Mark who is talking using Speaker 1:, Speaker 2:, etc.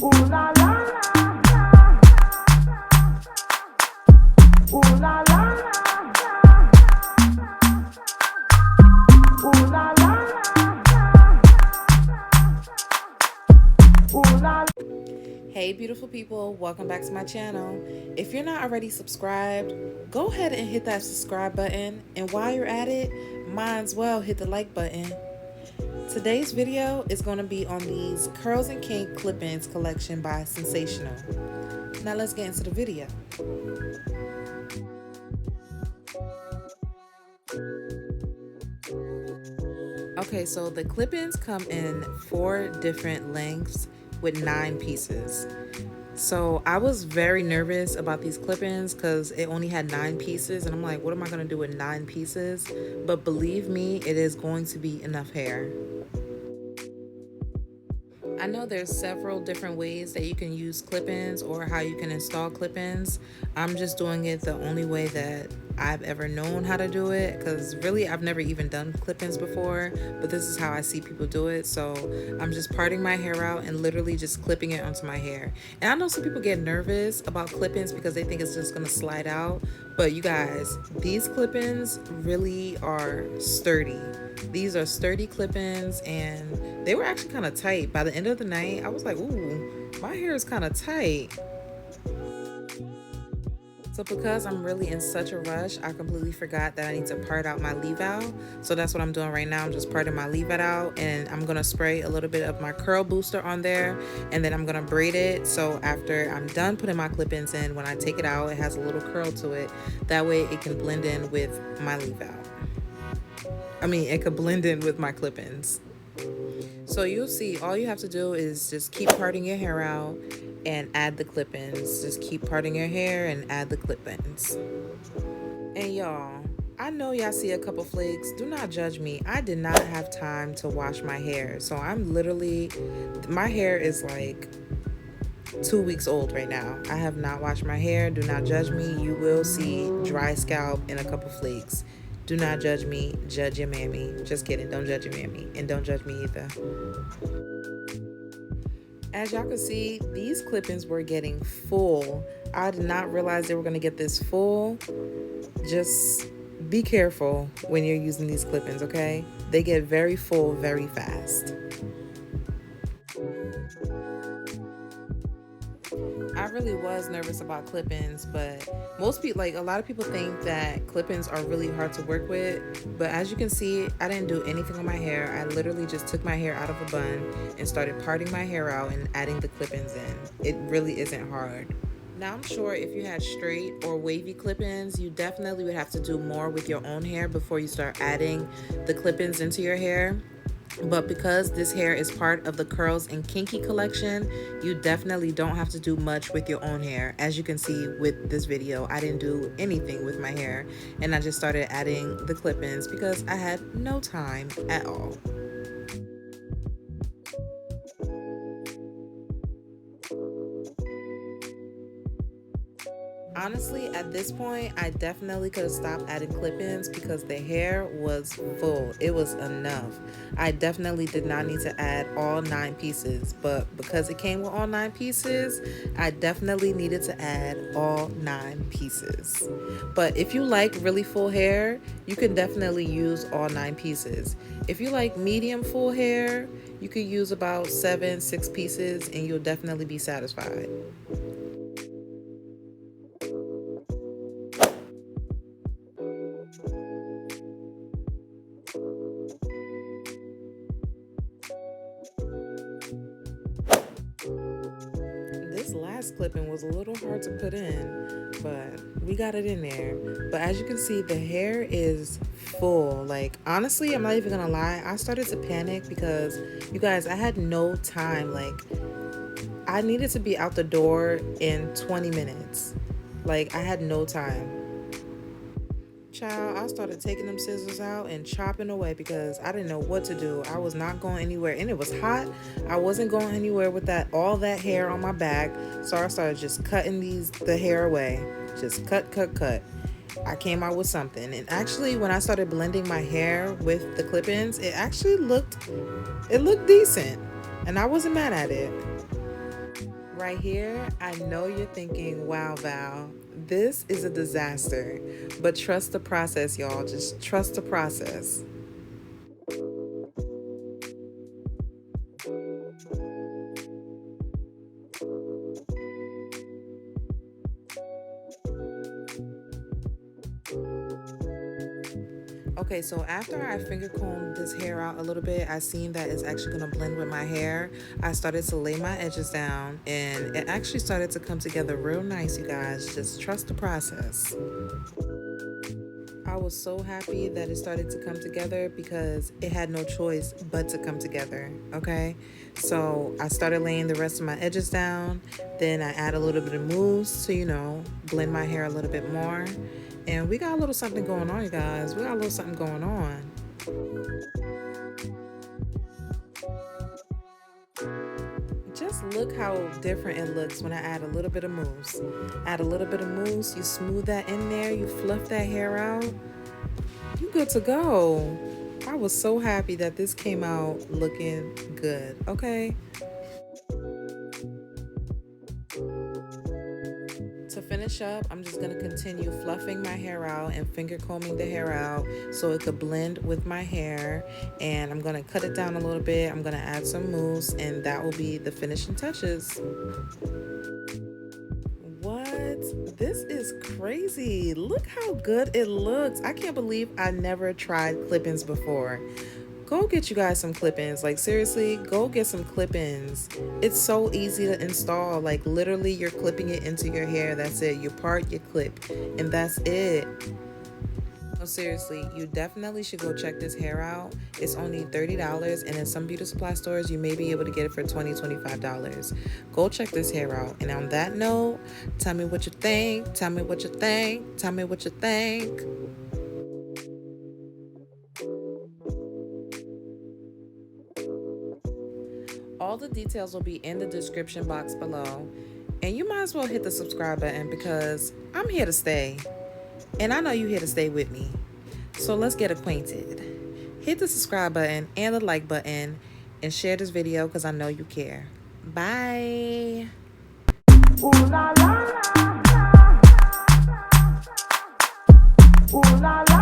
Speaker 1: Ooh la la la, ooh la la la, ooh la la la, ooh la.
Speaker 2: Hey beautiful people, welcome back to my channel. If you're not already subscribed, go ahead and hit that subscribe button, and while you're at it, might as well hit the like button. Today's video is going to be on these Curls and Kink clip-ins collection by Sensational. Now let's get into the video. Okay, so the clip-ins come in 4 different lengths with 9 pieces. So I was very nervous about these clip-ins because it only had 9 pieces, and I'm like, what am I going to do with 9 pieces? But believe me, it is going to be enough hair. I know there's several different ways that you can use clip-ins or how you can install clip-ins. I'm just doing it the only way that I've ever known how to do it, because really I've never even done clip-ins before, but this is how I see people do it. So I'm just parting my hair out and literally just clipping it onto my hair. And I know some people get nervous about clip-ins because they think it's just gonna slide out, but you guys, these clip-ins really are sturdy. These are sturdy clip-ins, and they were actually kind of tight. By the end of the night, I was like, ooh, my hair is kind of tight. So because I'm really in such a rush, I completely forgot that I need to part out my leave-out. So that's what I'm doing right now. I'm just parting my leave-out out, and I'm going to spray a little bit of my curl booster on there, and then I'm going to braid it. So after I'm done putting my clip-ins in, when I take it out, it has a little curl to it. That way it can blend in with my leave-out. I mean, it could blend in with my clip-ins. So you'll see, all you have to do is just keep parting your hair out and add the clip-ins. Just keep parting your hair and add the clip-ins. And y'all, I know y'all see a couple flakes. Do not judge me. I did not have time to wash my hair. So I'm literally, my hair is like 2 weeks old right now. I have not washed my hair. Do not judge me. You will see dry scalp and a couple flakes. Do not judge me, judge your mammy. Just kidding, don't judge your mammy, and don't judge me either. As y'all can see, these clip-ins were getting full. I did not realize they were gonna get this full. Just be careful when you're using these clip-ins, okay? They get very full very fast. I really was nervous about clip-ins, but most people, like a lot of people think that clip-ins are really hard to work with, but as you can see, I didn't do anything on my hair. I literally just took my hair out of a bun and started parting my hair out and adding the clip-ins in. It really isn't hard. Now I'm sure if you had straight or wavy clip-ins, you definitely would have to do more with your own hair before you start adding the clip-ins into your hair. But because this hair is part of the Curls and Kinky collection, you definitely don't have to do much with your own hair. As you can see with this video, I didn't do anything with my hair, and I just started adding the clip-ins because I had no time at all. Honestly, at this point, I definitely could have stopped adding clip-ins because the hair was full. It was enough. I definitely did not need to add all 9 pieces, but because it came with all 9 pieces, I definitely needed to add all 9 pieces. But if you like really full hair, you can definitely use all 9 pieces. If you like medium full hair, you could use about 6 pieces and you'll definitely be satisfied. This last clipping was a little hard to put in, but we got it in there. But as you can see, the hair is full. Like, honestly, I'm not even gonna lie, I started to panic because, you guys, I had no time. Like, I needed to be out the door in 20 minutes. Like, I had no time. Child, I started taking them scissors out and chopping away because I didn't know what to do. I was not going anywhere, and it was hot. I wasn't going anywhere with all that hair on my back, so I started just cutting the hair away. Just cut. I came out with something, and actually when I started blending my hair with the clip-ins, it actually looked decent, and I wasn't mad at it. right here, I know you're thinking, wow, Val, this is a disaster. But trust the process, y'all. Just trust the process. Okay, so after I finger combed this hair out a little bit, I seen that it's actually gonna blend with my hair. I started to lay my edges down and it actually started to come together real nice, you guys. Just trust the process. I was so happy that it started to come together because it had no choice but to come together, okay? So I started laying the rest of my edges down. Then I add a little bit of mousse to, blend my hair a little bit more. And we got a little something going on, you guys. We got a little something going on. Just look how different it looks when I add a little bit of mousse. Add a little bit of mousse, you smooth that in there, you fluff that hair out. You good to go. I was so happy that this came out looking good, okay? To finish up, I'm just going to continue fluffing my hair out and finger combing the hair out so it could blend with my hair. And I'm going to cut it down a little bit. I'm going to add some mousse and that will be the finishing touches. What? This is crazy. Look how good it looks. I can't believe I never tried clip-ins before. Go get you guys some clip-ins. Like, seriously, go get some clip-ins. It's so easy to install. Like, literally, you're clipping it into your hair. That's it. You part, you clip, and that's it. No, seriously, you definitely should go check this hair out. It's only $30, and in some beauty supply stores, you may be able to get it for $20, $25. Go check this hair out. And on that note, tell me what you think. Tell me what you think. Tell me what you think. All the details will be in the description box below. And you might as well hit the subscribe button because I'm here to stay. And I know you're here to stay with me. So let's get acquainted. Hit the subscribe button and the like button and share this video because I know you care. Bye.
Speaker 1: Ooh la la la. Ooh la la.